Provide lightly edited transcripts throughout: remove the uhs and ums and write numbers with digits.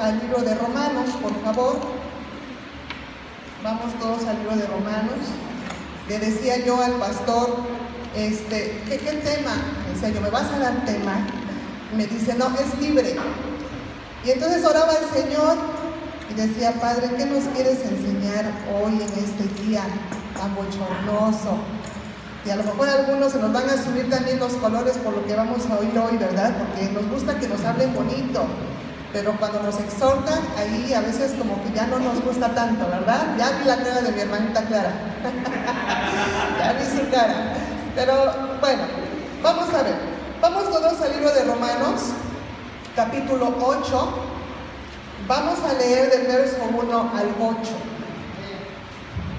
al libro de Romanos, por favor. Vamos todos al libro de Romanos. Le decía yo al pastor, ¿qué tema? Me decía yo, ¿me vas a dar tema? Me dice, no, es libre. Y entonces oraba al Señor y decía, Padre, ¿qué nos quieres enseñar hoy en este día tan bochornoso? Y a lo mejor algunos se nos van a subir también los colores por lo que vamos a oír hoy, ¿verdad? Porque nos gusta que nos hablen bonito, pero cuando nos exhortan, ahí a veces como que ya no nos gusta tanto, ¿verdad? Ya vi la cara de mi hermanita Clara. Ya vi su cara. Pero bueno, vamos a ver. Vamos todos al libro de Romanos, capítulo 8. Vamos a leer del verso 1 al 8.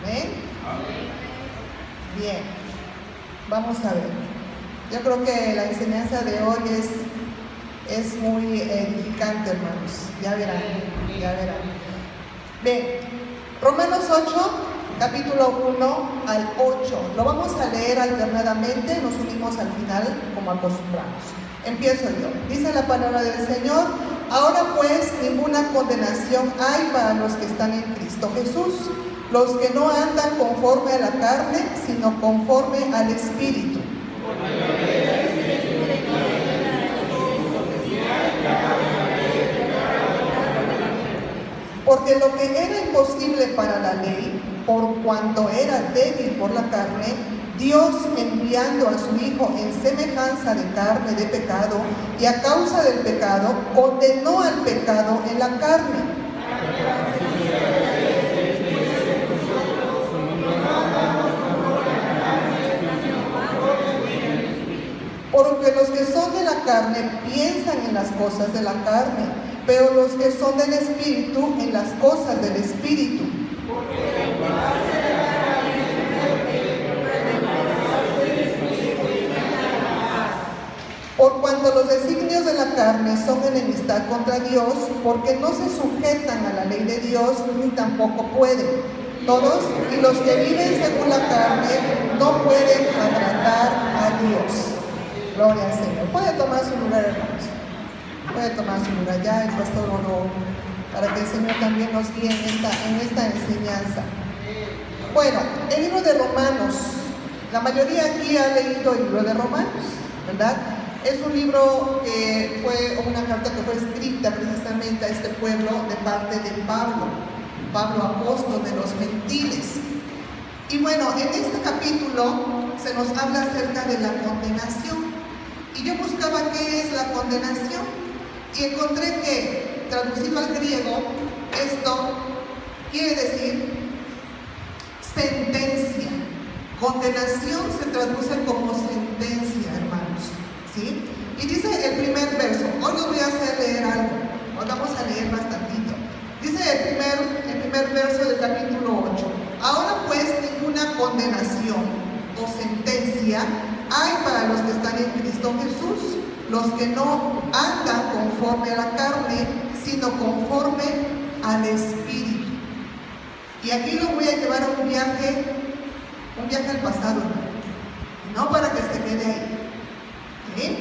¿Ven? Bien. Vamos a ver. Yo creo que la enseñanza de hoy es muy edificante, hermanos. Ya verán, ya verán. Bien, Romanos 8, capítulo 1 al 8. Lo vamos a leer alternadamente, nos unimos al final como acostumbramos. Empiezo yo. Dice la palabra del Señor: ahora pues ninguna condenación hay para los que están en Cristo Jesús, los que no andan conforme a la carne, sino conforme al Espíritu. Porque lo que era imposible para la ley, por cuanto era débil por la carne, Dios, enviando a su Hijo en semejanza de carne de pecado, y a causa del pecado, condenó al pecado en la carne. Porque los que son de la carne piensan en las cosas de la carne, pero los que son del Espíritu en las cosas del Espíritu. Por cuanto los designios de la carne son enemistad contra Dios, porque no se sujetan a la ley de Dios, ni tampoco pueden. Todos, y los que viven según la carne, no pueden agradar a Dios. Gloria al Señor. Puede tomar su lugar, hermanos. Puede tomar su lugar. Ya el pastor oró para que el Señor también nos guíe en esta enseñanza. Bueno, el libro de Romanos. La mayoría aquí ha leído el libro de Romanos, ¿verdad? Es un libro que fue una carta que fue escrita precisamente a este pueblo de parte de Pablo apóstol de los gentiles. Y bueno, en este capítulo se nos habla acerca de la condenación. Y yo buscaba qué es la condenación y encontré que, traducido al griego, esto quiere decir sentencia. Condenación se traduce como sentencia, hermanos, ¿sí? Y dice el primer verso, hoy les voy a hacer leer algo, hoy vamos a leer bastantito. Dice el primer verso del capítulo 8, ahora pues ninguna condenación o sentencia hay para los que están en Cristo Jesús, los que no andan conforme a la carne, sino conforme al Espíritu. Y aquí los voy a llevar a un viaje al pasado, no para que se quede ahí, ¿sí?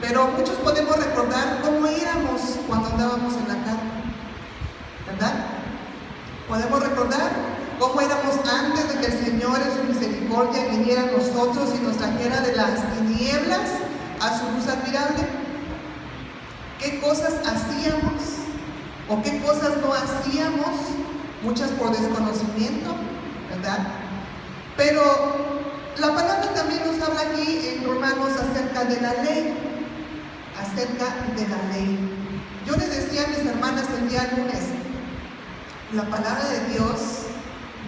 Pero muchos podemos recordar cómo éramos cuando andábamos en la carne, ¿verdad? Podemos recordar cómo éramos antes de que el Señor en su misericordia viniera a nosotros y nos trajera de las tinieblas a su luz admirable. ¿Qué cosas hacíamos o qué cosas no hacíamos? Muchas por desconocimiento, ¿verdad? Pero la palabra también nos habla aquí en Romanos acerca de la ley. Acerca de la ley. Yo les decía a mis hermanas el día lunes, la palabra de Dios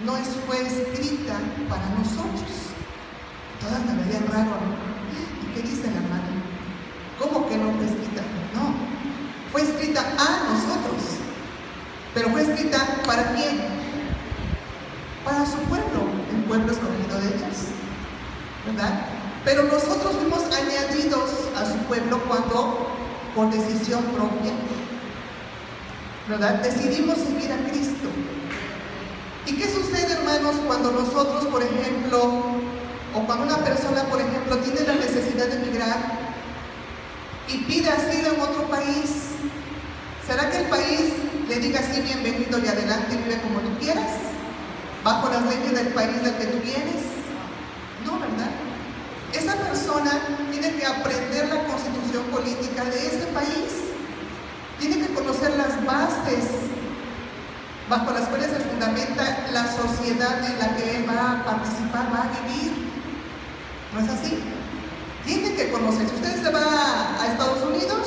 no fue escrita para nosotros. Todas me veían raro, ¿no? ¿Y qué dice la hermana? ¿Cómo que no fue escrita? No, fue escrita a nosotros. Pero fue escrita ¿para quién? Para su pueblo, el pueblo escogido de Dios, ¿verdad? Pero nosotros fuimos añadidos a su pueblo cuando, por decisión propia, ¿verdad?, decidimos seguir a Cristo. ¿Y qué sucede, hermanos, cuando nosotros, por ejemplo, o cuando una persona, por ejemplo, tiene la necesidad de emigrar y pide asilo en otro país? ¿Será que el país te diga sí, bienvenido y adelante, vive como tú quieras, bajo las leyes del país del que tú vienes? No, ¿verdad? Esa persona tiene que aprender la constitución política de ese país, tiene que conocer las bases bajo las cuales se fundamenta la sociedad en la que él va a participar, va a vivir. ¿No es así? Tiene que conocer. Si usted se va a Estados Unidos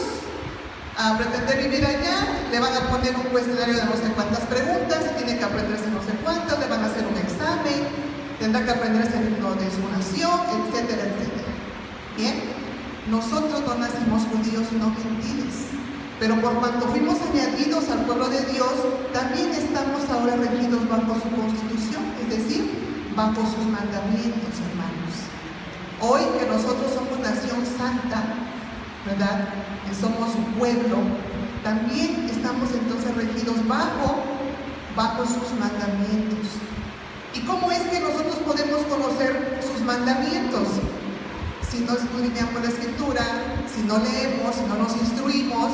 a pretender vivir allá, le van a poner un cuestionario de no sé cuántas preguntas, tiene que aprenderse no sé cuántas, le van a hacer un examen, tendrá que aprenderse el himno de su nación, etcétera, etcétera. Bien, nosotros no nacimos judíos sino gentiles, pero por cuanto fuimos añadidos al pueblo de Dios, también estamos ahora regidos bajo su constitución, es decir, bajo sus mandamientos, hermanos. Hoy que nosotros somos nación santa, ¿verdad? Que somos su pueblo, también estamos entonces regidos bajo sus mandamientos. ¿Y cómo es que nosotros podemos conocer sus mandamientos? Si no estudiamos la Escritura, si no leemos, si no nos instruimos,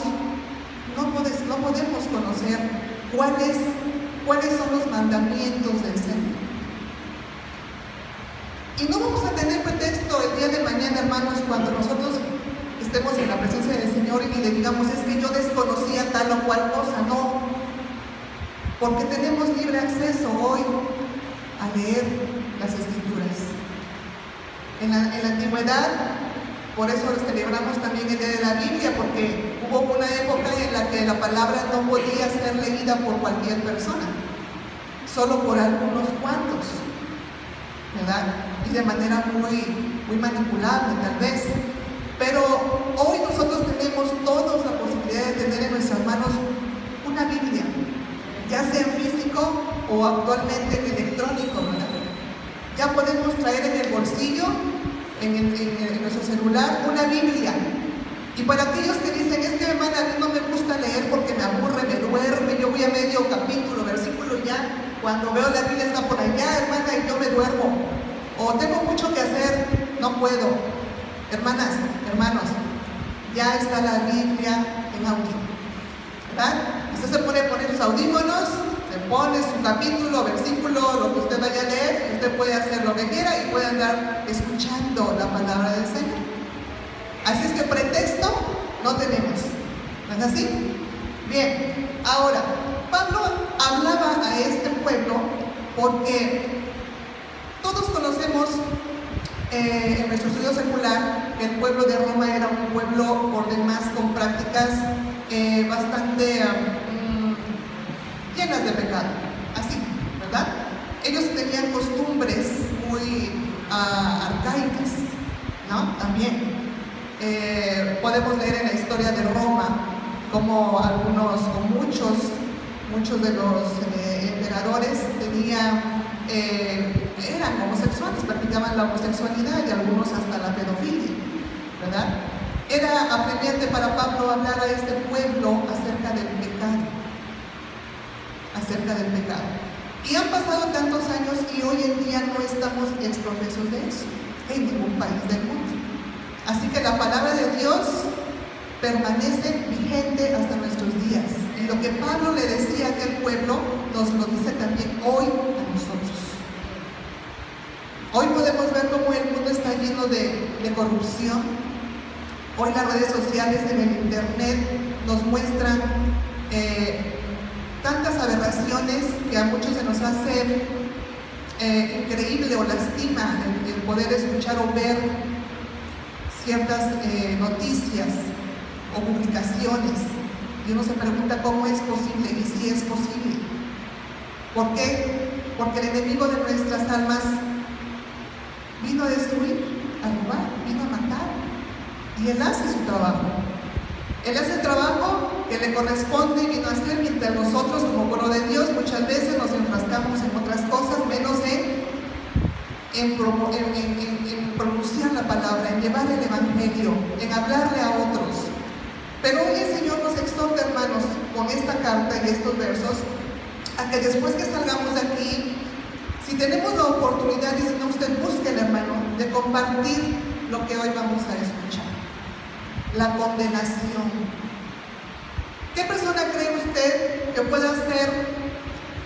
no podemos conocer cuáles son los mandamientos del Señor. Y no vamos a tener pretexto el día de mañana, hermanos, cuando nosotros estemos en la presencia del Señor y le digamos, es que yo desconocía tal o cual cosa. No, porque tenemos libre acceso hoy a leer las Escrituras. En la antigüedad, por eso celebramos también el Día de la Biblia, porque hubo una época en la que la palabra no podía ser leída por cualquier persona, solo por algunos cuantos, ¿verdad? Y de manera muy manipulable tal vez. Pero hoy nosotros tenemos todos la posibilidad de tener en nuestras manos una Biblia, ya sea en físico o actualmente en electrónico, ¿verdad? Ya podemos traer en el bolsillo, en nuestro celular, una Biblia. Y para aquellos que dicen, es que hermana, a mí no me gusta leer porque me aburre, me duerme, yo voy a medio capítulo, versículo ya, cuando veo la Biblia está por allá, hermana, y yo me duermo, o tengo mucho que hacer, no puedo. Hermanas, hermanos, ya está la Biblia en audio, ¿verdad? Usted se pone a poner sus audífonos, se pone su capítulo, versículo, lo que usted vaya a leer, usted puede hacer lo que quiera y puede andar escuchando la palabra del Señor. Así es que pretexto no tenemos, ¿no es así? Bien, ahora, Pablo hablaba a este pueblo porque todos conocemos en nuestro estudio secular que el pueblo de Roma era un pueblo por demás con prácticas bastante llenas de pecado, así, ¿verdad? Ellos tenían costumbres muy arcaicas, ¿no? También podemos leer en la historia de Roma como algunos o muchos de los emperadores eran homosexuales, practicaban la homosexualidad y algunos hasta la pedofilia, ¿verdad? Era apremiante para Pablo hablar a este pueblo acerca del pecado. Y han pasado tantos años y hoy en día no estamos exprofesos de eso en ningún país del mundo. Así que la palabra de Dios permanece vigente hasta nuestros días. Y lo que Pablo le decía a aquel pueblo, nos lo dice también hoy a nosotros. Hoy podemos ver cómo el mundo está lleno de corrupción. Hoy las redes sociales en el internet nos muestran tantas aberraciones que a muchos se nos hace increíble o lastima el poder escuchar o ver ciertas noticias o publicaciones. Y uno se pregunta cómo es posible y si es posible. ¿Por qué? Porque el enemigo de nuestras almas vino a destruir, a robar, vino a matar. Y él hace su trabajo. Él hace el trabajo que le corresponde y vino a hacer, mientras nosotros como pueblo de Dios muchas veces nos enfrascamos en otras cosas, menos en pronunciar la palabra, en llevar el evangelio, en hablarle a otros. Pero hoy el Señor nos exhorta, hermanos, con esta carta y estos versos, a que después que salgamos de aquí, si tenemos la oportunidad, y si no, usted busque, hermano, de compartir lo que hoy vamos a escuchar. La condenación. ¿Qué persona cree usted que pueda ser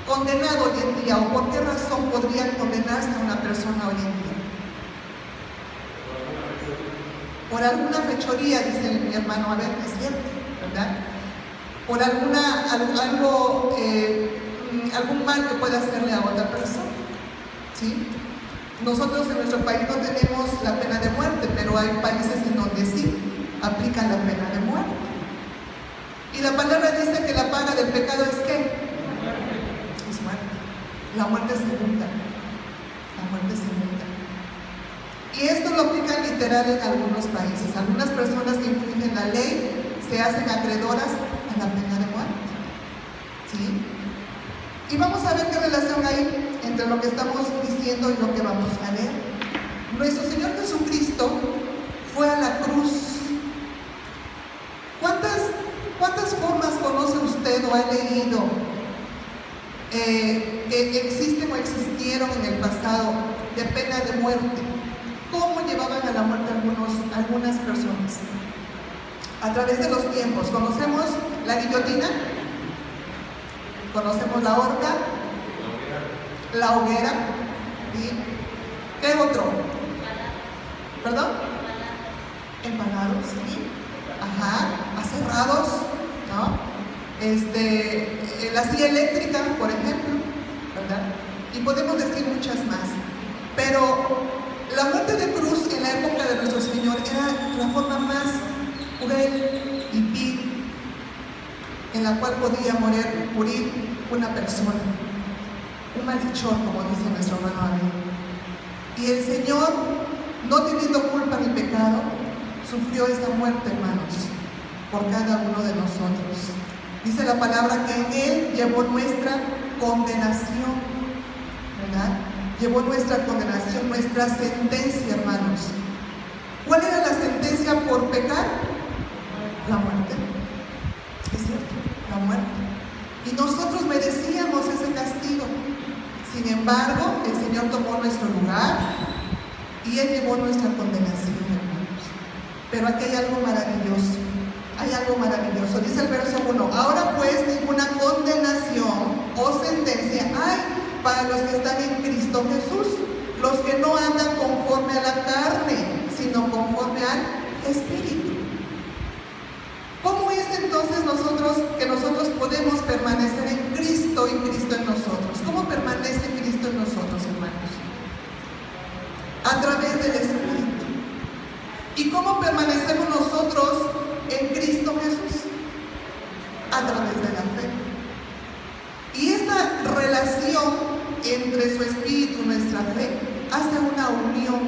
condenado hoy en día, o por qué razón podría condenarse a una persona hoy en día? Por alguna fechoría, dice mi hermano, a ver, es cierto, ¿verdad? Por algún mal que pueda hacerle a otra persona, ¿sí? Nosotros en nuestro país no tenemos la pena de muerte, pero hay países en donde sí aplican la pena de muerte. Y la palabra dice que la paga del pecado es ¿qué? Es muerte. La muerte segunda. La muerte segunda. Y esto lo aplican literal en algunos países. Algunas personas que infringen la ley se hacen acreedoras a la pena de muerte. ¿Sí? Y vamos a ver qué relación hay entre lo que estamos diciendo y lo que vamos a leer. Nuestro Señor Jesucristo fue a la cruz. ¿Cuántas formas conoce usted o ha leído que existen o existieron en el pasado de pena de muerte? ¿Cómo llevaban a la muerte algunas personas? A través de los tiempos. ¿Conocemos la guillotina? ¿Conocemos la horca? La hoguera. ¿Sí? ¿Qué otro? ¿Perdón? Empalados, ¿sí? Ajá, aserrados, ¿no? La silla eléctrica, por ejemplo, ¿verdad? Y podemos decir muchas más. Pero la muerte de cruz en la época de nuestro Señor era la forma más cruel y vil en la cual podía morir una persona, un malhechor, como dice nuestro hermano Abel. Y el Señor, no teniendo culpa ni pecado, sufrió esta muerte, hermanos, por cada uno de nosotros. Dice la palabra que en Él llevó nuestra condenación, ¿verdad? Llevó nuestra condenación, nuestra sentencia, hermanos. ¿Cuál era la sentencia por pecar? La muerte. Es cierto, la muerte. Y nosotros merecíamos ese castigo. Sin embargo, el Señor tomó nuestro lugar y Él llevó nuestra condenación, hermanos. Pero aquí hay algo maravilloso. Hay algo maravilloso. Dice el verso 1: ahora pues ninguna condenación o sentencia hay para los que están en Cristo Jesús, los que no andan conforme a la carne, sino conforme al Espíritu. ¿Cómo es entonces que nosotros podemos permanecer en Cristo y Cristo en nosotros? ¿Cómo permanece Cristo en nosotros, hermanos? A través del Espíritu. ¿Y cómo permanecemos nosotros en Cristo Jesús? A través de la fe. Y esta relación entre su Espíritu y nuestra fe hace una unión,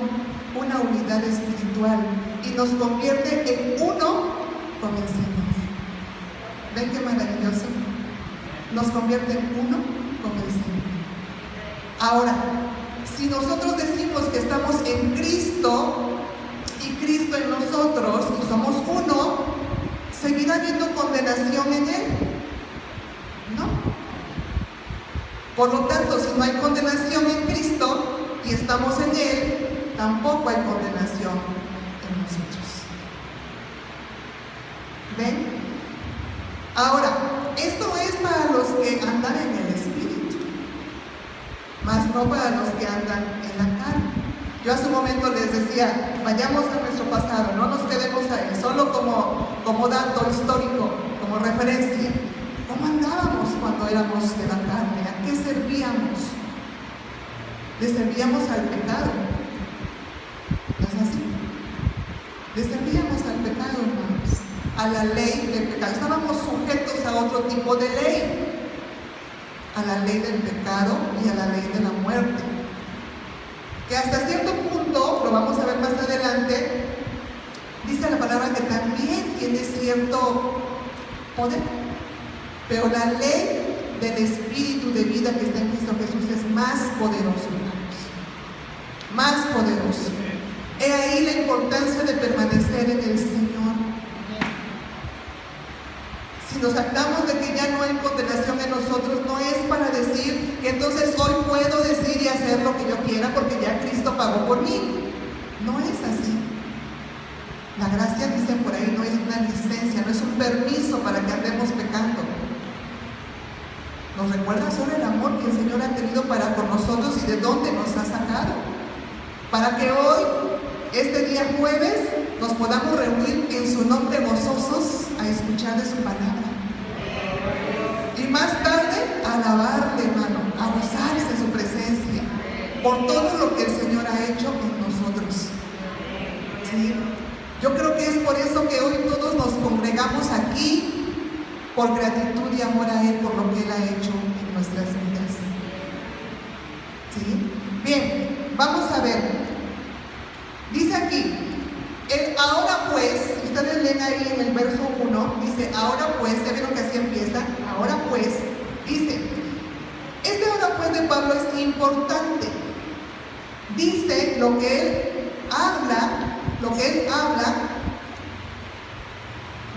una unidad espiritual, y nos convierte en uno con el Señor. ¿Ven qué maravilloso? Nos convierte en uno con el Señor. Ahora, si nosotros decimos que estamos en Cristo y Cristo en nosotros y somos uno, ¿seguirá habiendo condenación en Él? No. Por lo tanto, si no hay condenación en Cristo y estamos en Él, tampoco hay condenación en nosotros. ¿Ven? Ahora, esto es para los que andan en el Espíritu, mas no para los que andan en la carne. Yo hace un momento les decía, vayamos a nuestro pasado, no nos quedemos ahí, solo como dato histórico, como referencia. ¿Cómo andábamos cuando éramos de la carne? ¿A qué servíamos? Le servíamos al pecado. ¿No es así? Le servíamos al pecado, hermanos. A la ley del pecado. Estábamos sujetos a otro tipo de ley. A la ley del pecado y a la ley de la muerte. Que hasta cierto punto, lo vamos a ver más adelante, dice la palabra que también tiene cierto poder. Pero la ley del Espíritu de vida que está en Cristo Jesús es más poderosa, hermanos. Más poderoso. He ahí la importancia de permanecer en el Señor. Si nos actamos de que ya no hay condenación en nosotros, no es para decir que entonces hoy puedo decir y hacer lo que yo quiera porque ya Cristo pagó por mí. No es así. La gracia, dicen por ahí, no es una licencia, no es un permiso para que andemos pecando. Nos recuerda sobre el amor que el Señor ha tenido para con nosotros y de dónde nos ha sacado. Para que hoy, este día jueves, nos podamos reunir en su nombre gozosos a escuchar de su palabra. Y más tarde, alabarle, hermano, a gozarse de su presencia por todo lo que el Señor ha hecho en nosotros. ¿Sí? Yo creo que es por eso que hoy todos nos congregamos aquí, por gratitud y amor a Él, por lo que Él ha hecho en nuestras vidas. ¿Sí? Bien, vamos a ver. Dice aquí, ahora pues, ustedes leen ahí en el verso 1, dice, ahora pues, ya vieron que así empieza, ahora pues, dice, este ahora pues de Pablo es importante. Dice lo que él habla,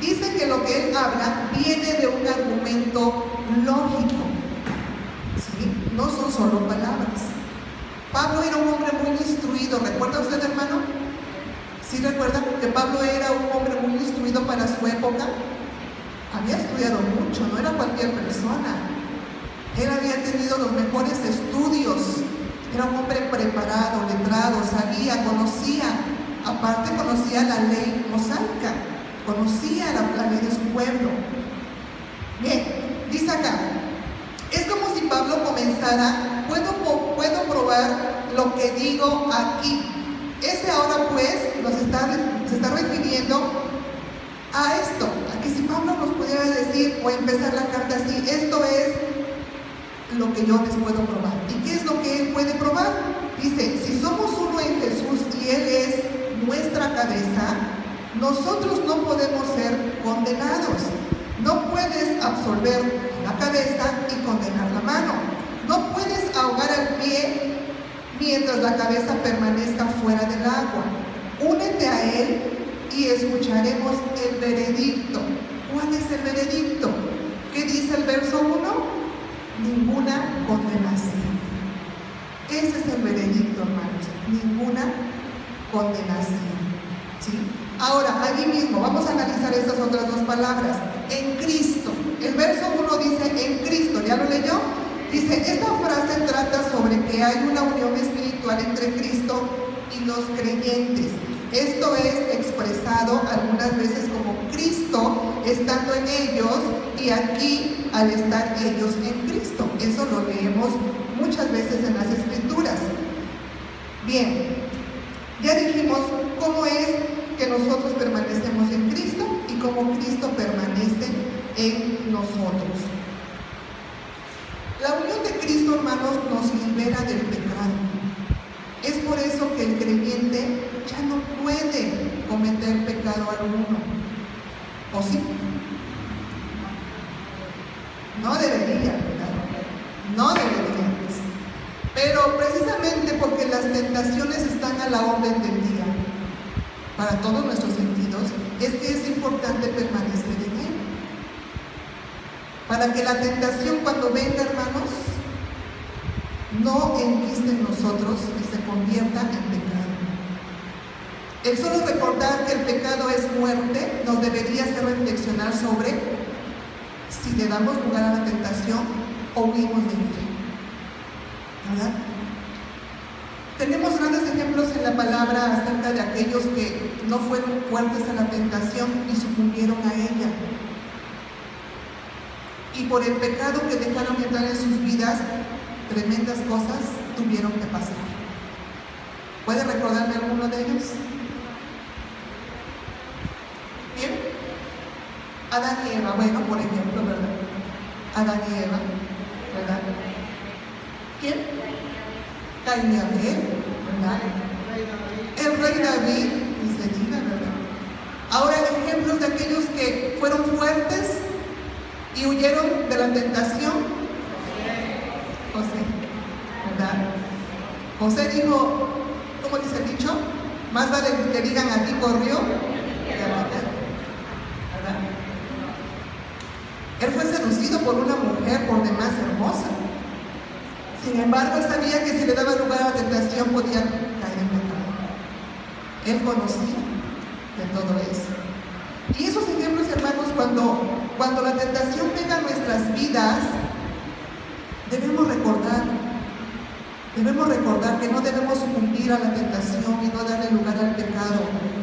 dice que lo que él habla viene de un argumento lógico, ¿sí? No son solo palabras. Pablo era un hombre muy instruido, ¿recuerda usted, hermano? ¿Sí recuerda que Pablo era un hombre muy instruido para su época? Había estudiado mucho, no era cualquier persona. Él había tenido los mejores estudios, era un hombre preparado, letrado, sabía, conocía, aparte conocía la ley mosaica, conocía la ley de su pueblo. Bien, dice acá, es como si Pablo comenzara, puedo probar lo que digo aquí. Ese ahora pues se está refiriendo a esto, a que si Pablo nos pudiera decir o empezar la carta así, esto es lo que yo les puedo probar. ¿Y qué es lo que él puede probar? Dice, si somos uno en Jesús y Él es nuestra cabeza, nosotros no podemos ser condenados. No puedes absolver la cabeza y condenar la mano. No puedes ahogar al pie mientras la cabeza permanezca fuera del agua. Únete a Él y escucharemos el veredicto. ¿Cuál es el veredicto? ¿Qué dice el verso 1? Ninguna condenación. Ese es el veredicto, hermanos. Ninguna condenación. ¿Sí? Ahora, allí mismo, vamos a analizar estas otras dos palabras. En Cristo. El verso 1 dice en Cristo. ¿Ya lo leyó? Dice, esta frase trata sobre que hay una unión espiritual entre Cristo y los creyentes. Esto es expresado algunas veces como Cristo estando en ellos y aquí al estar ellos en Cristo. Eso lo leemos muchas veces en las Escrituras. Bien, ya dijimos cómo es que nosotros permanecemos en Cristo y cómo Cristo permanece en nosotros. La unión de Cristo, hermanos, nos libera del pecado. Es por eso que el creyente ya no puede cometer pecado alguno. ¿O sí? No debería, ¿verdad? No debería. Pero precisamente porque las tentaciones están a la orden del día, para todos nuestros sentidos, es que es importante permanecer en Él. Para que la tentación cuando venga, hermanos, no enquiste en nosotros y se convierta en pecado. El solo recordar que el pecado es muerte nos debería hacer reflexionar sobre si le damos lugar a la tentación o huimos de ella. ¿Verdad? Tenemos grandes ejemplos en la palabra acerca de aquellos que no fueron fuertes a la tentación y sucumbieron a ella. Y por el pecado que dejaron entrar en sus vidas, tremendas cosas tuvieron que pasar. ¿Puede recordarme alguno de ellos? ¿Bien? Adán y Eva, bueno, por ejemplo, ¿verdad? Adán y Eva, ¿verdad? ¿Quién? Caín y Abel, ¿verdad? El rey David, y se diga, ¿verdad? Ahora, ejemplos de aquellos que fueron fuertes y huyeron de la tentación. José, ¿verdad? José dijo, ¿cómo dice el dicho? Más vale que digan aquí corrió que a matar, ¿verdad? Él fue seducido por una mujer por demás hermosa. Sin embargo, él sabía que si le daba lugar a la tentación podía caer en pecado. Él conocía de todo eso. Y esos ejemplos, hermanos, cuando la tentación venga a nuestras vidas, debemos recordar que no debemos sucumbir a la tentación y no darle lugar al pecado.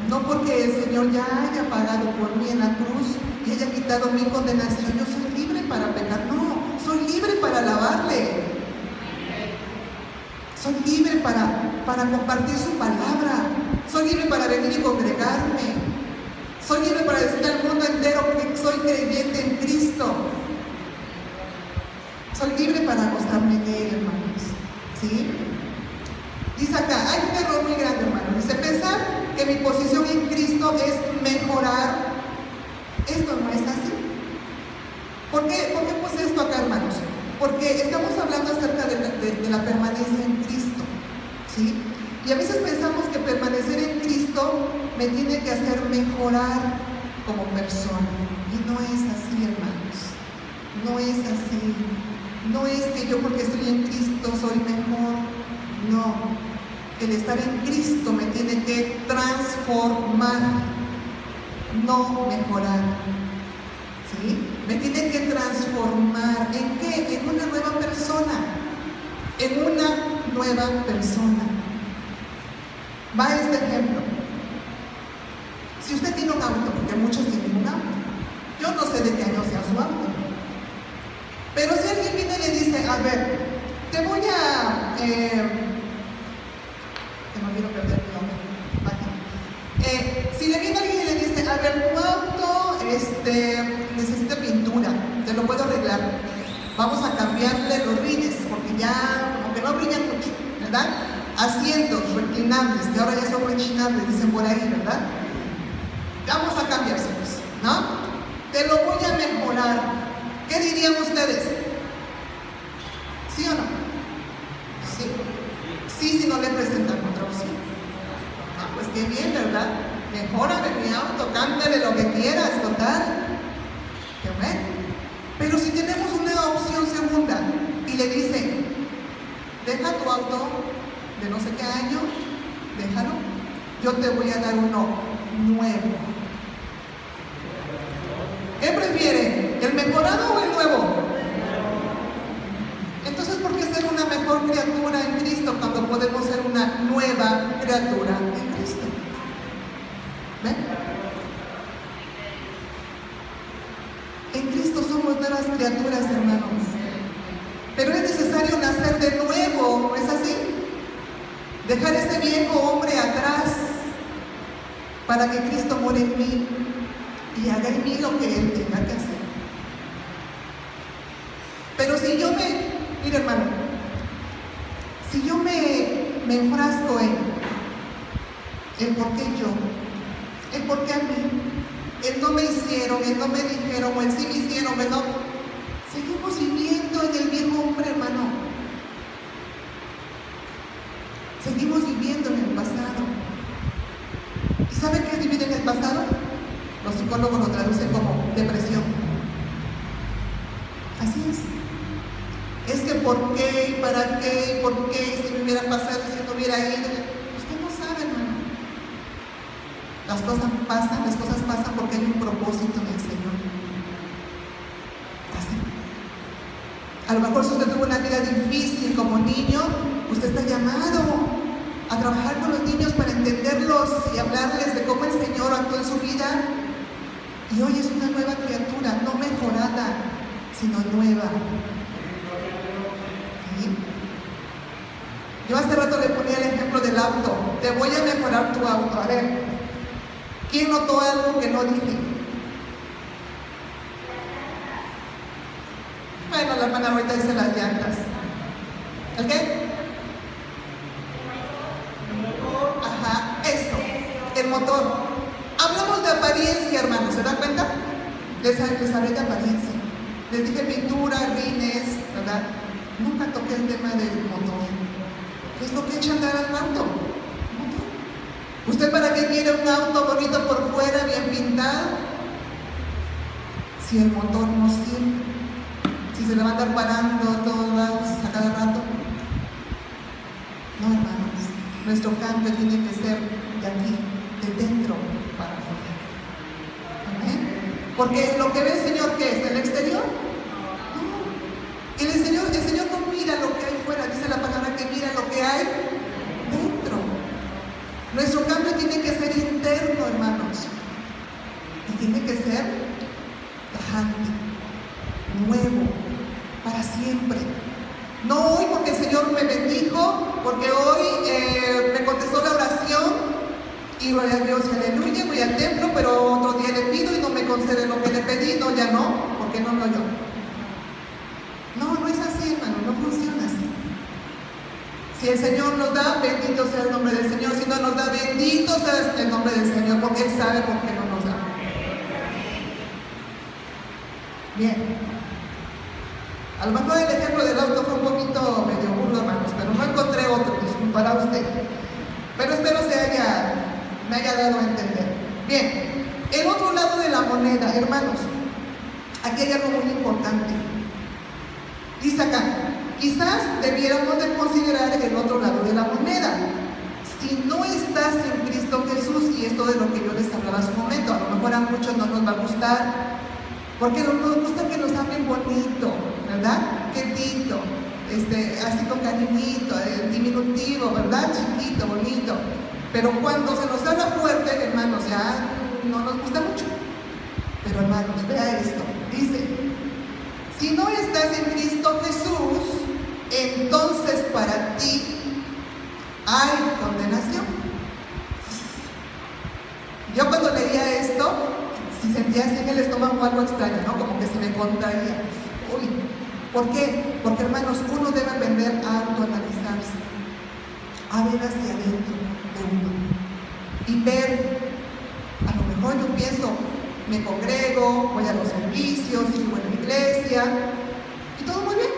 No porque el Señor ya haya pagado por mí en la cruz y haya quitado mi condenación, yo soy libre para pecar. No, soy libre para alabarle. Soy libre para compartir su palabra. Soy libre para venir y congregarme. Soy libre para decirle al mundo entero que soy creyente en Cristo. Soy libre para acostarme en Él, hermanos. ¿Sí? Dice acá, hay un error muy grande, hermanos. Dice, pensar que mi posición en Cristo es mejorar. Esto no es así. ¿Por qué puse esto acá, hermanos? Porque estamos hablando acerca de la permanencia en Cristo. ¿Sí? Y a veces pensamos que permanecer en Cristo me tiene que hacer mejorar como persona. Y no es así, hermanos. No es así. No es que yo porque estoy en Cristo soy mejor. No. El estar en Cristo me tiene que transformar, no mejorar. ¿Sí? Me tiene que transformar. ¿En qué? En una nueva persona. En una nueva persona. Va este ejemplo. Si usted tiene un auto, porque muchos tienen un auto, yo no sé de qué año sea su auto, pero si alguien viene y le dice, a ver, te voy a... que no quiero perder mi nombre. Si le viene alguien y le dice, a ver, tu auto necesita pintura, te lo puedo arreglar. Vamos a cambiarle los rines, porque ya como que no brillan mucho, ¿verdad? Asientos reclinables, que ahora ya son rechinables, dicen por ahí, ¿verdad? Vamos a cambiárselos, ¿no? Te lo voy a mejorar. ¿Qué dirían ustedes? ¿Sí o no? Sí. Sí, si no le presentan otra opción. Ah, pues qué bien, ¿verdad? Mejórame mi auto, cámbiale lo que quieras, total. ¿Qué bueno? Pero si tenemos una opción segunda y le dicen, deja tu auto de no sé qué año, déjalo, yo te voy a dar uno nuevo. ¿Qué prefieren? ¿El mejorado o el nuevo? Entonces, ¿por qué ser una mejor criatura en Cristo cuando podemos ser una nueva criatura en Cristo? ¿Ven? En Cristo somos nuevas criaturas, hermanos. Pero es necesario nacer de nuevo, ¿no es así? Dejar ese viejo hombre atrás para que Cristo more en mí y haga en mí lo que Él tenga que hacer. Pero si yo mira, hermano, si yo me enfrasco en por qué yo, en por qué a mí, en no me hicieron, en no me dijeron, o en sí me hicieron, no, seguimos viviendo en el viejo hombre, hermano. Seguimos viviendo en el pasado. ¿Y saben qué es vivir en el pasado? Los psicólogos lo traducen como depresión. Así es. Es que ¿por qué? ¿Para qué? ¿Por qué? Si me hubiera pasado, si no hubiera ido. Usted no sabe, hermano. Las cosas pasan porque hay un propósito en el Señor. Así. A lo mejor si usted tuvo una vida difícil como niño, usted está llamado a trabajar con los niños para entenderlos y hablarles de cómo el Señor actuó en su vida. Y hoy es una nueva criatura, no mejorada, sino nueva. ¿Sí? Yo hace rato le ponía el ejemplo del auto. Te voy a mejorar tu auto. A ver, ¿quién notó algo que no dije? Bueno, la hermana ahorita dice las llantas. ¿El qué? Ajá, esto, el motor. Hablamos de apariencia, hermanos, ¿se dan cuenta? Les hablé de apariencia. Les dije pintura, rines, ¿verdad? Nunca toqué el tema del motor. ¿Qué es lo que echa a andar al auto? ¿Motor? ¿Usted para qué quiere un auto bonito por fuera, bien pintado? Si el motor no sirve, si se le va a andar parando a todos lados a cada rato. No, hermanos, nuestro cambio tiene que ser de aquí, de dentro para afuera. Amén. Porque lo que ve el Señor, ¿qué es? ¿El exterior? No. El Señor no mira lo que hay fuera, dice la palabra que mira lo que hay dentro. Nuestro cambio tiene que ser interno, hermanos. Y tiene que ser tajante, nuevo, para siempre. No hoy porque el Señor me bendijo, porque hoy me contestó la oración y gloria a Dios, aleluya, voy al templo, pero otro día le pido y no me concede lo que le pedí. No, ya no, porque no lo yo. No, no es así, hermano, no funciona así. Si el Señor nos da, bendito sea el nombre del Señor. Si no nos da, bendito sea el nombre del Señor, porque Él sabe por qué no nos da. Bien. A lo mejor el ejemplo del auto fue un poquito medio burdo, hermanos, pero no encontré otro, disculpará usted. Pero espero me haya dado a entender. Bien, el otro lado de la moneda, hermanos, aquí hay algo muy importante. Dice acá, quizás debiéramos de considerar el otro lado de la moneda. Si no estás en Cristo Jesús, y esto de lo que yo les hablaba hace un momento, a lo mejor a muchos no nos va a gustar, porque no nos gusta que nos hablen bonito, ¿verdad? Quietito, así con cariñito, diminutivo, ¿verdad? Chiquito, bonito. Pero cuando se nos habla fuerte, hermanos, ya no nos gusta mucho. Pero hermanos, vea esto, dice, si no estás en Cristo Jesús, entonces para ti hay condenación. Yo cuando leía esto, si sentía así en el estómago algo extraño, ¿no? Como que se me contraía. Uy, ¿por qué? Porque hermanos, uno debe aprender a autoanalizarse, a ver hacia adentro de uno y ver, a lo mejor yo pienso, me congrego, voy a los servicios, sigo en la iglesia y todo muy bien,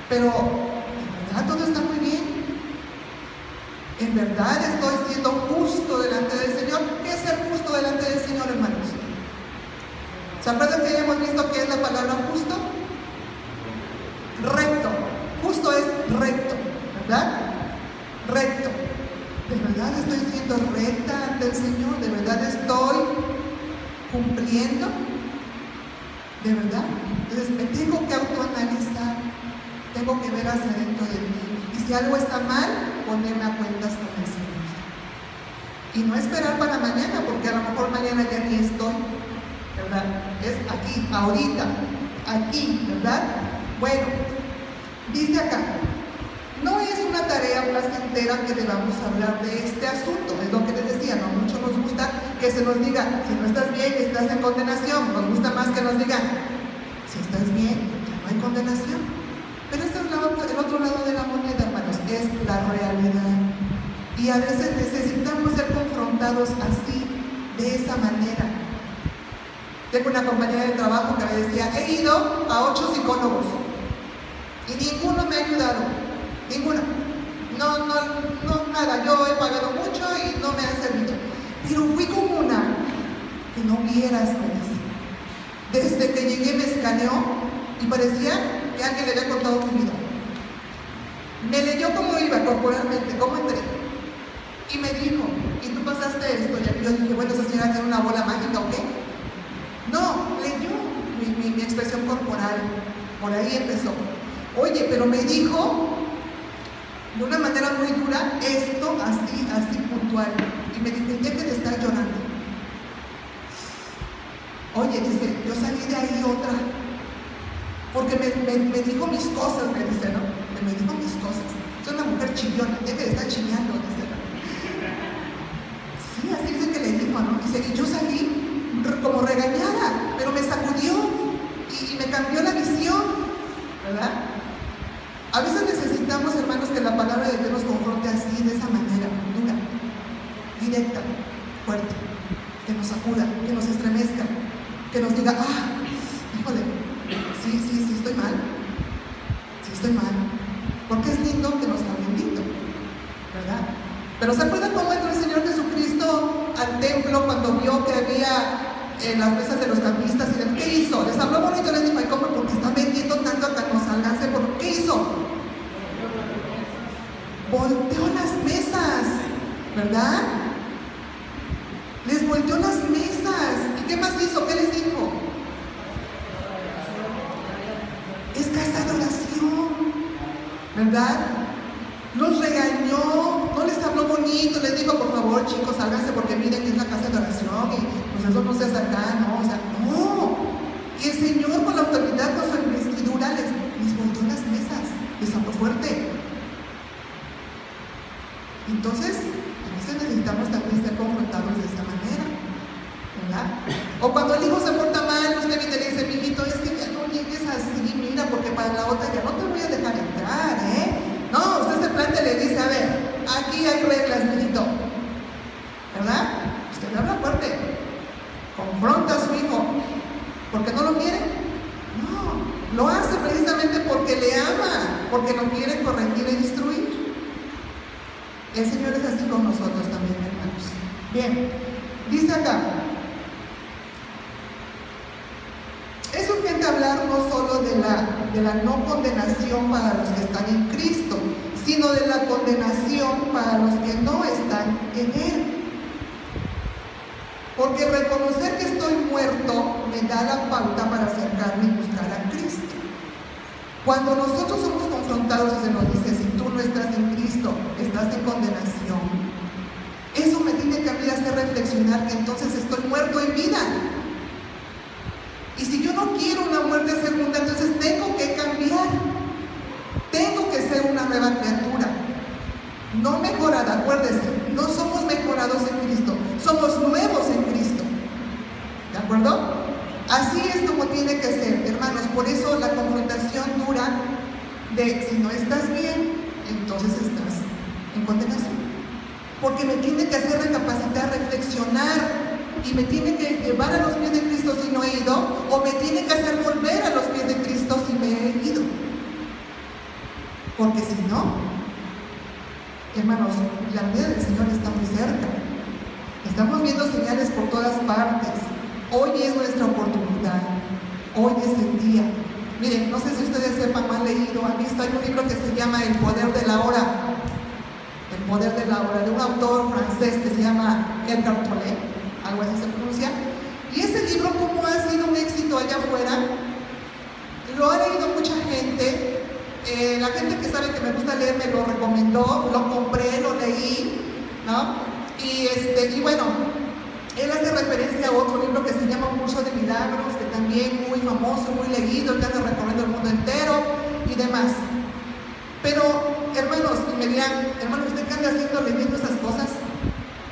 pero en verdad todo está muy bien. En verdad estoy siendo justo delante del Señor. ¿Qué es ser justo delante del Señor, hermanos? ¿Se acuerdan que ya hemos visto qué es la palabra justo? Recto. Justo es recto, ¿verdad? Recto. ¿De verdad estoy siendo recta ante el Señor? ¿De verdad estoy cumpliendo? ¿De verdad? Entonces me tengo que autoanalizar, tengo que ver hacia adentro de mí. Y si algo está mal, ponerme a cuentas con el Señor. Y no esperar para mañana, porque a lo mejor mañana ya ni estoy, ¿verdad? Es aquí, ahorita, aquí, ¿verdad? Bueno, dice acá, no es una tarea placentera que debamos hablar de este asunto, es lo que les decía, no mucho nos gusta que se nos diga, si no estás bien, estás en condenación. Nos gusta más que nos digan, si estás bien, ya no hay condenación. Pero este es el otro lado de la moneda, hermanos, es la realidad. Y a veces necesitamos ser confrontados así, de esa manera. Tengo una compañera de trabajo que me decía, he ido a 8 psicólogos y ninguno me ha ayudado, ninguno. No, nada, yo he pagado mucho y no me ha servido. Pero fui con una que no vieras, me dice. Desde que llegué me escaneó y parecía que alguien le había contado mi vida. Me leyó cómo iba corporalmente, cómo entré. Y me dijo, ¿y tú pasaste esto? Y yo dije, bueno, esa señora tiene una bola mágica o qué. No, leyó mi expresión corporal. Por ahí empezó. Oye, pero me dijo de una manera muy dura esto, así puntual. Y me dijo, ¿ya que te estás llorando? Oye, dice, yo salí de ahí otra. Porque me dijo mis cosas, me dice, ¿no? Me dijo mis cosas. Soy una mujer chillona, ya que te está chillando, dice, ¿no? Sí, así dice que le dijo, ¿no? Dice, y yo salí como regañada, pero me sacudió y me cambió la visión, ¿verdad? A veces necesitamos, hermanos, que la palabra de Dios nos confronte así, de esa manera, dura, directa, fuerte, que nos sacuda, que nos estremezca, que nos diga, híjole, sí, estoy mal, porque es lindo que nos hablen lindo, ¿verdad? Pero ¿se acuerdan cómo entró el Señor Jesucristo al templo cuando vio que había las mesas de los cambistas? Y ¿qué hizo? Les habló bonito, les dijo, ay, ¿cómo? Porque están vendiendo tanto acá, no salganse. ¿Qué hizo? Volteó las mesas, ¿verdad? casa de oración, ¿verdad? Los regañó, no les habló bonito, les dijo, por favor, chicos, sálganse porque miren que es la casa de oración y pues eso no se hace acá, ¿no? O sea, no. Y el Señor, con la autoridad, con su investidura, les voltó las mesas, les habló fuerte. Entonces, a veces necesitamos también ser confrontados de esa manera, ¿verdad? O cuando el hijo se porta mal, usted viene y le dice, mijito, es que ya no llegues así, mira, porque para la otra ya no te voy a dejar entrar, ¿eh? No, usted se planta y le dice, a ver, aquí hay reglas, mijito, ¿verdad? Usted le habla fuerte, confronta a su hijo, ¿porque no lo quiere? No, lo hace precisamente porque le ama, porque lo quiere corregir e instruir. El Señor es así con nosotros también, hermanos. Bien, dice acá, es urgente hablar no solo de la no condenación para los que están en Cristo, sino de la condenación para los que no están en Él. Porque reconocer que estoy muerto me da la pauta para acercarme y buscar a Cristo. Cuando nosotros somos confrontados y se nos dice, si tú no estás en Cristo, estás en condenación, eso me tiene que a mí hacer reflexionar que entonces estoy muerto en vida. Y si yo no quiero una muerte segunda, entonces tengo que cambiar. Tengo que ser una nueva criatura. No mejorada, acuérdense, no somos mejorados en Cristo, somos nuevos en Cristo. ¿De acuerdo? Así es como tiene que ser, hermanos. Por eso la confrontación dura de si no estás bien, entonces estás en condenación. Porque me tiene que hacer recapacitar, reflexionar, y me tiene que llevar a los pies de Cristo si no he ido, o me tiene que hacer volver a los pies de Cristo si me he ido. Porque si no, hermanos, la venida del Señor está muy cerca. Estamos viendo señales por todas partes. Hoy es nuestra oportunidad. Hoy es el día. Miren, no sé si ustedes sepan, han leído, han visto, hay un libro que se llama El Poder de la Hora. El Poder de la Hora, de un autor francés que se llama Eckhart Tolle, algo así se pronuncia. Y ese libro, como ha sido un éxito allá afuera, lo ha leído mucha gente. La gente que sabe que me gusta leer me lo recomendó, lo compré, lo leí, ¿no? Y bueno, él hace referencia a otro libro que se llama Un Curso de Milagros, que también muy famoso, muy leído, que anda recorriendo el mundo entero y demás. Pero, hermanos, me dirán, hermano, ¿usted qué anda haciendo leyendo esas cosas?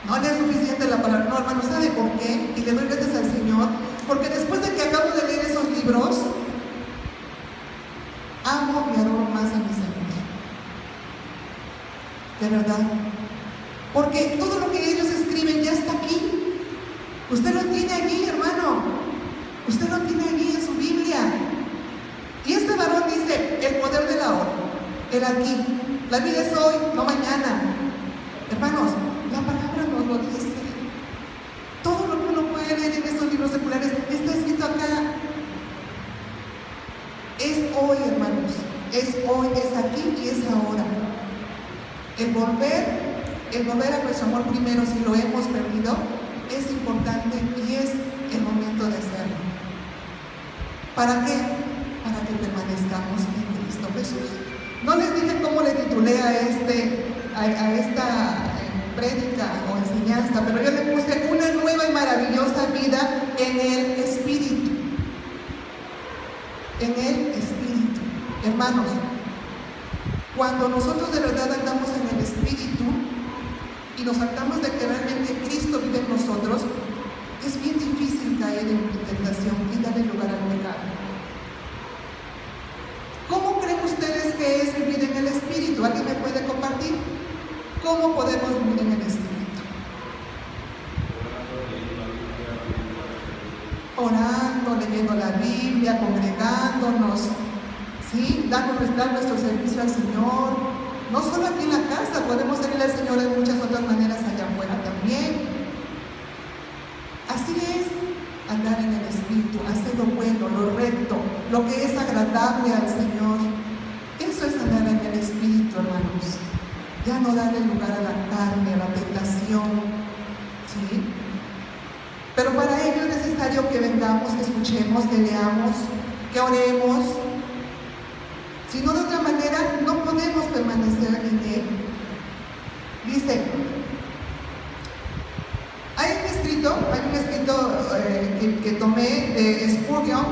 No le es suficiente la palabra. No, hermano, ¿sabe por qué? Y le doy gracias al Señor, porque después de que acabo de leer esos libros, amo y adoro más a mi Señor. De verdad. Porque todo lo que ellos escriben ya está aquí. Usted lo tiene allí, hermano. Usted lo tiene allí en su Biblia. Y este varón dice, el poder de la hora. El aquí. La vida es hoy, no mañana. Hermanos, la palabra nos lo dice. Todo lo que uno puede leer en estos libros seculares está escrito acá. Es hoy, hermanos. Es hoy, es aquí y es ahora. El volver a nuestro amor primero, si lo hemos perdido, es importante y es el momento de hacerlo. ¿Para qué? Para que permanezcamos en Cristo Jesús. No les dije cómo le titulé a esta prédica o enseñanza, pero yo le puse una nueva y maravillosa vida en el Espíritu. En el Espíritu. Hermanos, cuando nosotros de verdad andamos en el Espíritu y nos saltamos de que realmente Cristo vive en nosotros, es bien difícil caer en tentación y darle lugar al pecado. ¿Cómo creen ustedes que es vivir en el Espíritu? ¿Alguien me puede compartir? ¿Cómo podemos vivir en el Espíritu? Orando, leyendo la Biblia, congregándonos, ¿sí? Dar nuestro servicio al Señor. No solo aquí en la casa, podemos servir al Señor de muchas otras maneras allá afuera también. Así es andar en el Espíritu, hacer lo bueno, lo recto, lo que es agradable al Señor. Eso es andar en el Espíritu, hermanos. Ya no darle lugar a la carne, a la tentación, ¿sí? Pero para ello es necesario que vengamos, que escuchemos, que leamos, que oremos, Si no, de otra manera, no podemos permanecer en él. Dice, hay un escrito que tomé de Spurgeon,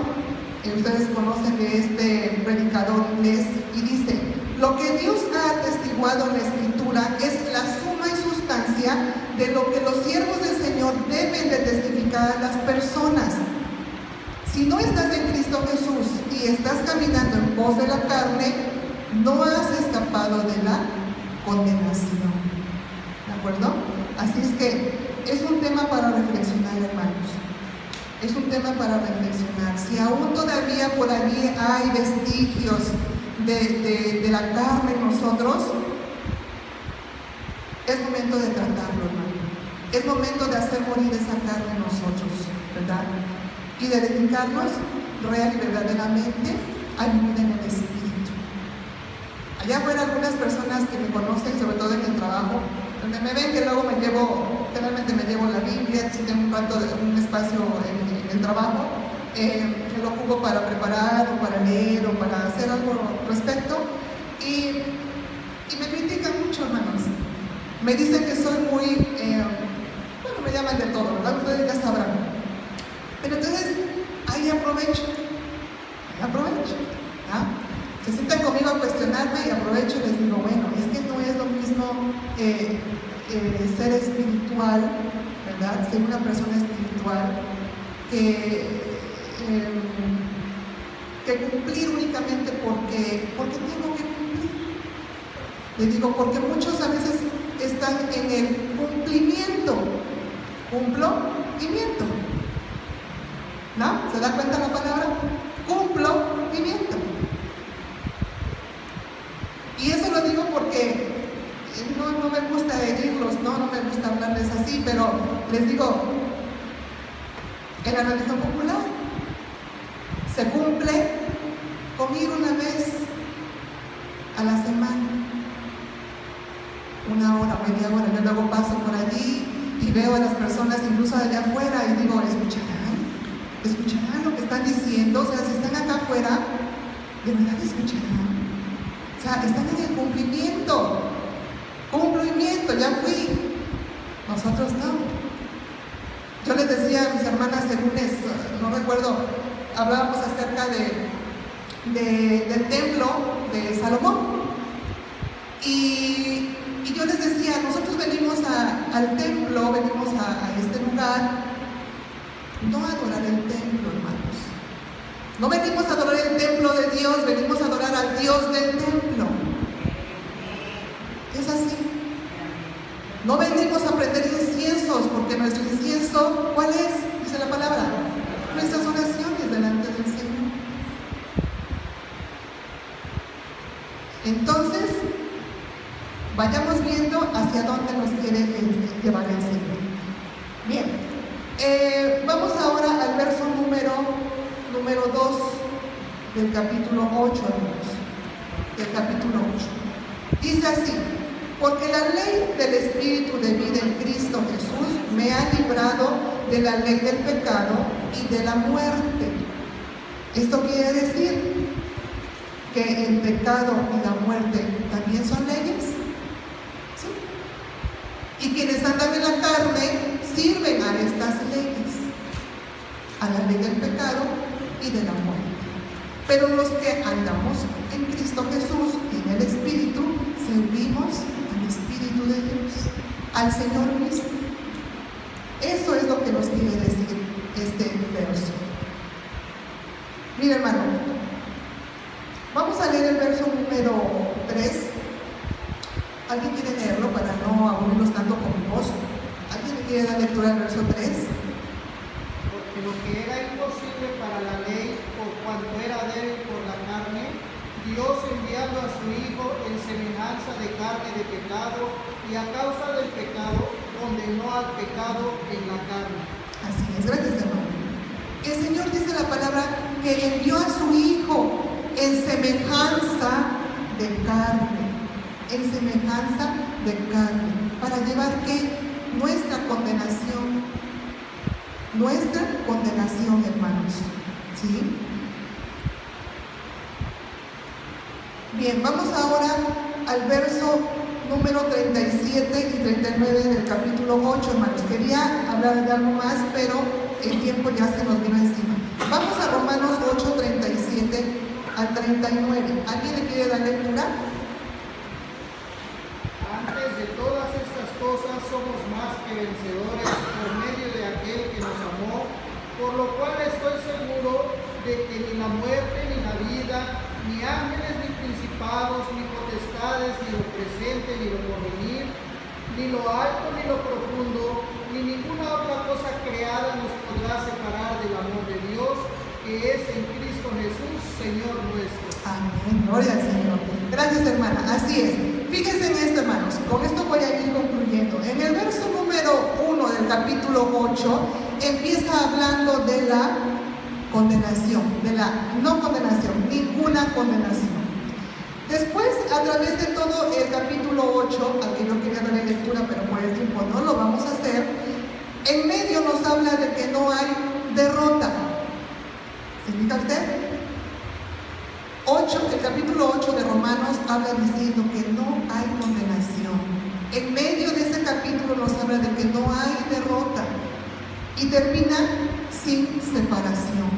ustedes conocen de este predicador inglés, y dice: lo que Dios ha atestiguado en la Escritura es la suma y sustancia de lo que los siervos del Señor deben de testificar a las personas. Si no estás en Cristo Jesús y estás caminando en pos de la carne, no has escapado de la condenación. ¿De acuerdo? Así es que es un tema para reflexionar, hermanos. Es un tema para reflexionar. Si aún todavía por allí hay vestigios de la carne en nosotros, es momento de tratarlo, hermano. Es momento de hacer morir esa carne en nosotros, ¿verdad? Y de dedicarnos real y verdaderamente a vivir en el Espíritu. Allá afuera algunas personas que me conocen, sobre todo en el trabajo, donde me ven que luego generalmente me llevo la Biblia, si tengo un espacio en el trabajo, que lo ocupo para preparar o para leer o para hacer algo al respecto, y me critican mucho, hermanos. Me dicen que soy muy, me llaman de todo, ¿verdad? Ustedes ya sabrán. Pero entonces, ahí aprovecho, ¿ya? Se sientan conmigo a cuestionarme y aprovecho y les digo, bueno, es que no es lo mismo ser espiritual, ¿verdad? Ser una persona espiritual que cumplir únicamente porque tengo que cumplir. Les digo, porque muchos a veces están en el cumplimiento. Cumplo y miento. ¿No? ¿Se da cuenta la palabra? Cumplo y miento. Y eso lo digo porque no me gusta herirlos, no me gusta hablarles así, pero les digo, en la religión popular se cumple comer una vez a la semana, 1 hora, media hora. Yo luego paso por allí y veo a las personas incluso allá afuera y digo, ¿escucharán lo que están diciendo? O sea, si están acá afuera, ¿de verdad escucharán? O sea, están en el cumplimiento. Cumplimiento, ya fui. Nosotros no. Yo les decía a mis hermanas el lunes, no recuerdo, hablábamos acerca del templo de Salomón. Y yo les decía, nosotros venimos al templo, venimos a este lugar, no a adorar el templo, hermanos. No venimos a adorar el templo de Dios, venimos a adorar al Dios del templo. Es así. No venimos a prender inciensos, porque nuestro incienso, ¿cuál es? Dice la palabra, nuestras oraciones delante del Señor. Entonces, vayamos viendo hacia dónde nos quiere llevar el Señor. Bien. Vamos ahora al verso número 2 del capítulo 8, hermanos. Del capítulo 8. Dice así: porque la ley del Espíritu de vida en Cristo Jesús me ha librado de la ley del pecado y de la muerte. Esto quiere decir que el pecado y la muerte también son leyes. ¿Sí? Y quienes andan en la carne sirven a estas leyes, a la ley del pecado y de la muerte. Pero los que andamos en Cristo Jesús y en el Espíritu, servimos al Espíritu de Dios, al Señor mismo. Eso es lo que nos quiere decir este verso. Mira, hermano, vamos a leer el verso número 3. ¿Alguien quiere leerlo para no aburrirnos tanto con mi voz? ¿Alguien quiere dar lectura al verso 3? Porque lo que era imposible para la ley, por cuanto era débil por la carne, Dios enviando a su Hijo en semejanza de carne de pecado, y a causa del pecado condenó al pecado en la carne. Así es, gracias, hermano. El Señor dice la palabra que envió a su Hijo en semejanza de carne. En semejanza de carne. ¿Para llevar qué? Nuestra condenación. Nuestra condenación, hermanos. ¿Sí? Bien, vamos ahora al verso número 37 y 39 del capítulo 8, hermanos. Quería hablar de algo más, pero el tiempo ya se nos vino encima. Vamos a Romanos 8, 37 al 39. ¿Alguien le quiere dar lectura? Antes de todas estas cosas somos más que vencedores por medio de aquel que nos amó, por lo cual estoy seguro de que ni la muerte, ni la vida, ni ángeles, ni principados, ni potestades, ni lo presente, ni lo porvenir, ni lo alto, ni lo profundo, ni ninguna otra cosa creada nos podrá separar del amor de Dios, que es en Cristo Jesús, Señor nuestro. Amén, gloria al Señor. Gracias, hermana. Así es. Fíjense en esto, hermanos. Con esto voy a ir concluyendo. En el verso número 1 del capítulo 8 empieza hablando de la condenación, de la no condenación, ninguna condenación. Después, a través de todo el capítulo 8, al que yo quería darle lectura, pero por el tiempo no lo vamos a hacer, en medio nos habla de que no hay derrota. ¿Se fija usted? El capítulo 8 de Romanos habla diciendo que no hay condenación. En medio de ese capítulo nos habla de que no hay derrota. Y termina sin separación.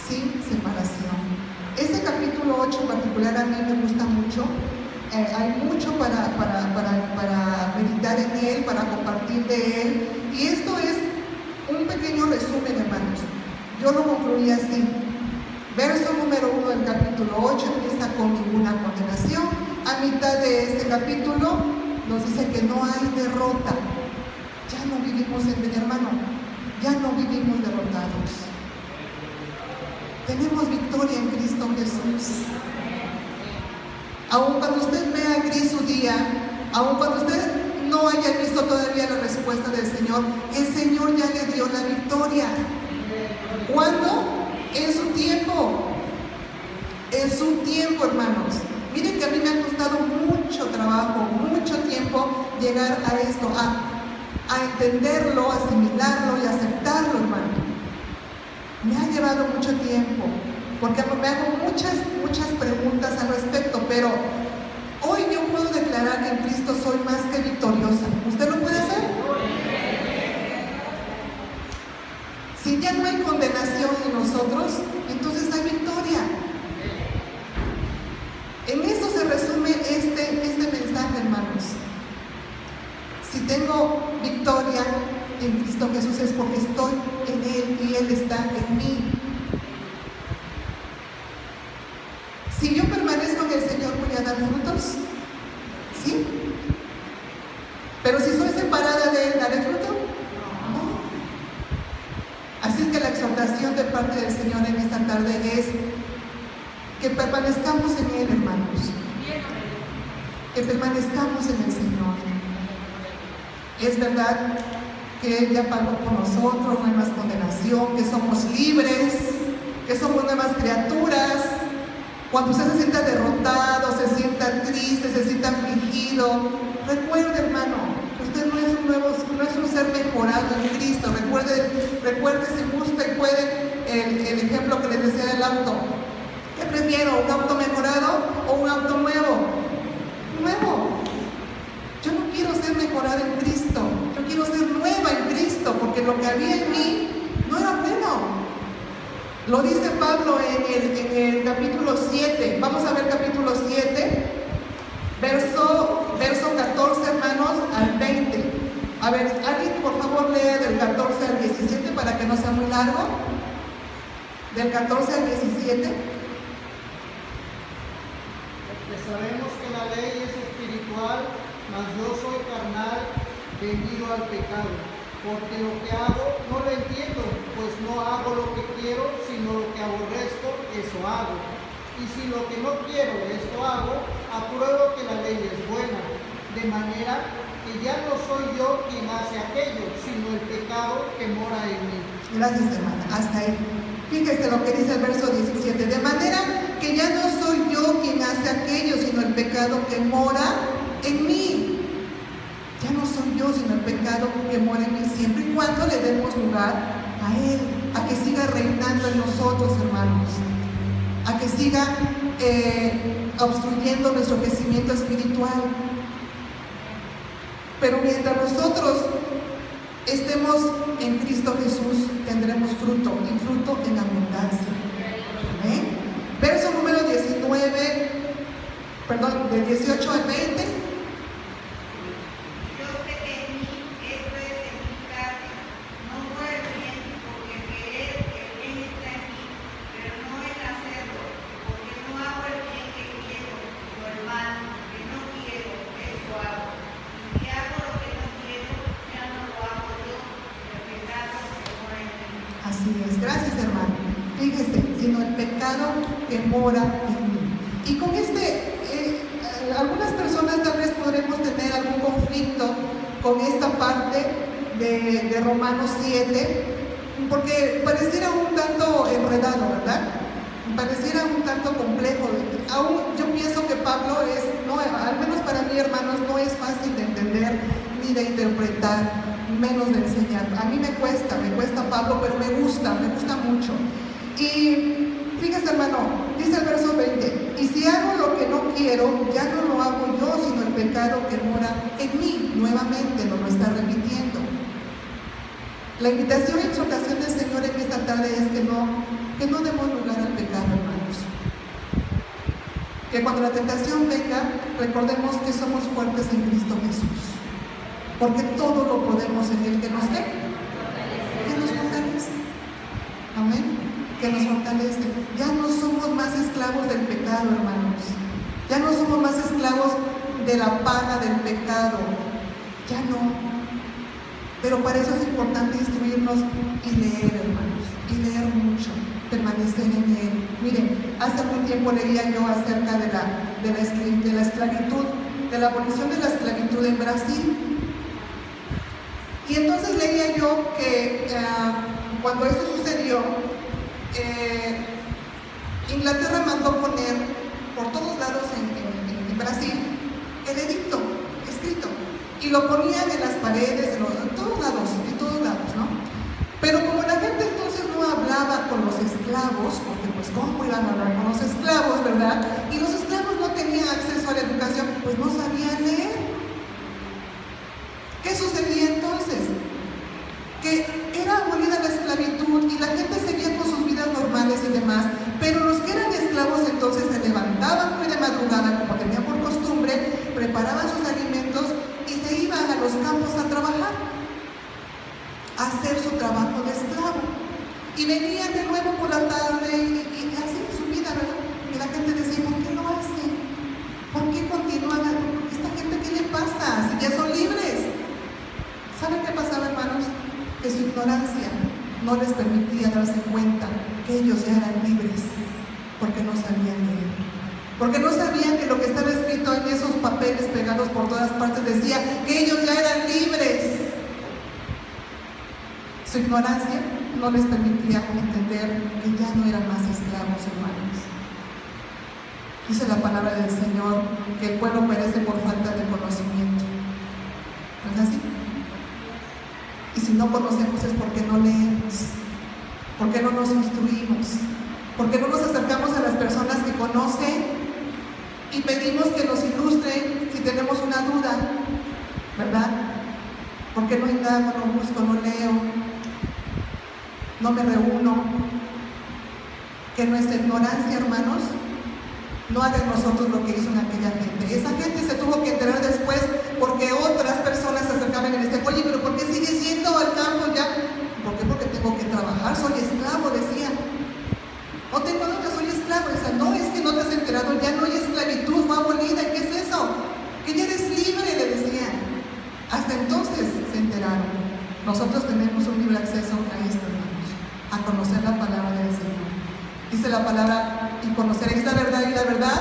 Sin separación. Ese capítulo 8 en particular a mí me gusta mucho. Hay mucho para meditar en él, para compartir de él. Y esto es un pequeño resumen, hermanos. Yo lo concluí así. Verso número 1 del capítulo 8 empieza con ninguna condenación. A mitad de este capítulo nos dice que no hay derrota. Ya no vivimos hermano, ya no vivimos derrotados. Tenemos victoria en Cristo Jesús. Aun cuando usted vea gris su día, aun cuando usted no haya visto todavía la respuesta del Señor, el Señor ya le dio la victoria. ¿Cuándo? En su tiempo. En su tiempo, hermanos. Miren que a mí me ha costado mucho trabajo, mucho tiempo llegar a esto, a entenderlo, asimilarlo y aceptarlo, hermano. Me ha llevado mucho tiempo, porque me hago muchas preguntas al respecto, pero hoy yo puedo declarar que en Cristo soy más que victoriosa. ¿Usted lo puede hacer? Si ya no hay condenación en nosotros, entonces hay victoria. En eso se resume este mensaje, hermanos. Si tengo victoria en Cristo Jesús es porque estoy en Él y Él está en mí. Si yo permanezco en el Señor, voy a dar frutos, ¿sí? Pero si soy separada de Él, ¿daré fruto? No. Así que la exhortación de parte del Señor en esta tarde es que permanezcamos en Él, hermanos. Que permanezcamos en el Señor. Es verdad que Él ya pagó por nosotros, no hay más condenación, que somos libres, que somos nuevas criaturas. Cuando usted se sienta derrotado, se sienta triste, se sienta afligido, recuerde, hermano, usted no es un ser mejorado en Cristo. Recuerde si gusta y puede el ejemplo que les decía del auto. ¿Qué prefiero? ¿Un auto mejorado o un auto nuevo? Nuevo. Yo no quiero ser mejorada en Cristo, yo quiero ser nueva en Cristo, porque lo que había en mí no era bueno. Lo dice Pablo en el capítulo 7. Vamos a ver capítulo 7, verso 14, hermanos, al 20. A ver, alguien por favor lea del 14 al 17 para que no sea muy largo. Del 14 al 17. Porque sabemos que la ley es espiritual, mas yo soy carnal, vendido al pecado. Porque lo que hago no lo entiendo, pues no hago lo que quiero, sino lo que aborrezco, eso hago. Y si lo que no quiero, esto hago, apruebo que la ley es buena, de manera que ya no soy yo quien hace aquello, sino el pecado que mora en mí. Gracias, hermana. Hasta ahí. Fíjese lo que dice el verso 17. De manera que ya no soy yo quien hace aquello, sino el pecado que mora en mí. Ya no soy yo, sino el pecado que mora en mí, siempre y cuando le demos lugar a Él, a que siga reinando en nosotros, hermanos, a que siga obstruyendo nuestro crecimiento espiritual. Pero mientras nosotros estemos en Cristo Jesús, tendremos fruto, y fruto en abundancia. Amén. Verso número 19, perdón, del 18 al 20. Así es, gracias hermano. Fíjese, sino el pecado que mora en mí. Y con algunas personas tal vez podremos tener algún conflicto con esta parte de Romanos 7, porque pareciera un tanto enredado, ¿verdad? Pareciera un tanto complejo. Aún yo pienso que Pablo al menos para mí, hermanos, no es fácil de entender ni de interpretar, menos de enseñar. A mí me cuesta Pablo, pero me gusta mucho. Y fíjese hermano, dice el verso 20, y si hago lo que no quiero, ya no lo hago yo, sino el pecado que mora en mí. Nuevamente nos lo está repitiendo. La invitación y exhortación del Señor en esta tarde es que no demos lugar al pecado, hermanos. Que cuando la tentación venga, recordemos que somos fuertes en Cristo Jesús. Porque todo lo podemos en Él que nos fortalece. Amén. Que nos fortalece. Ya no somos más esclavos del pecado, hermanos. Ya no somos más esclavos de la paga del pecado. Ya no. Pero para eso es importante instruirnos y leer, hermanos. Y leer mucho. Permanecer en Él. Miren, hace algún tiempo leía yo acerca de la esclavitud, de la abolición de la esclavitud en Brasil. Y entonces leía yo que cuando eso sucedió, Inglaterra mandó poner por todos lados en Brasil el edicto escrito, y lo ponían en las paredes, en todos lados, ¿no? Pero como la gente entonces no hablaba con los esclavos, porque pues ¿cómo iban a hablar con los esclavos, verdad? Y los esclavos no tenían acceso a la educación, pues no sabían leer. ¿Qué sucedía entonces? Que era abolida la esclavitud y la gente seguía con sus vidas normales y demás, pero los que eran esclavos entonces se levantaban muy de madrugada, como tenían por costumbre, preparaban sus alimentos y se iban a los campos a trabajar, a hacer su trabajo de esclavo. Y venían de nuevo por la tarde y hacían su vida, ¿verdad? Y la gente decía, ¿por qué lo hacen? ¿Por qué continúan? ¿Esta gente qué le pasa? Si ya son libres. ¿Saben qué pasaba, hermanos? Que su ignorancia no les permitía darse cuenta que ellos ya eran libres, porque no sabían leer, porque no sabían que lo que estaba escrito en esos papeles pegados por todas partes decía que ellos ya eran libres. Su ignorancia no les permitía entender que ya no eran más esclavos, hermanos. Dice la palabra del Señor que el pueblo perece por falta de conocimiento. ¿No es así? Y si no conocemos es porque no leemos, porque no nos instruimos, porque no nos acercamos a las personas que conocen y pedimos que nos ilustren si tenemos una duda, ¿verdad? Porque no indago, no busco, no leo, no me reúno. Que nuestra ignorancia, hermanos, no haga en nosotros lo que hizo en aquella gente. Esa gente se tuvo que enterar después porque otras personas se acercaban y decían, oye, pero ¿por qué sigues yendo al campo ya? ¿Por qué? Porque tengo que trabajar, soy esclavo, decían. No tengo nada, soy esclavo. Decían, no, es que no te has enterado, ya no hay esclavitud, fue abolida. ¿Qué es eso? Que ya eres libre, le decían. Hasta entonces se enteraron. Nosotros tenemos un libre acceso a esto, hermanos, a conocer la palabra del Señor. Dice la palabra, y conoceréis la verdad, y la verdad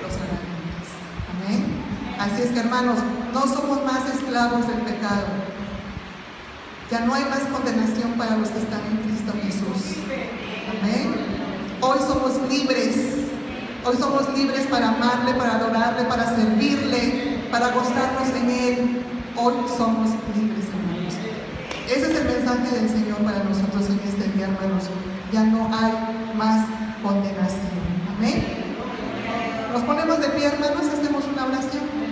los hará libres. Amén. Así es que, hermanos, no somos más esclavos del pecado. Ya no hay más condenación para los que están en Cristo Jesús. Amén. Hoy somos libres. Hoy somos libres para amarle, para adorarle, para servirle, para gozarnos en Él. Hoy somos libres, hermanos. Ese es el mensaje del Señor para nosotros en este día, hermanos. Ya no hay más condenación. Amén. Nos ponemos de pie, hermanos, hacemos una oración.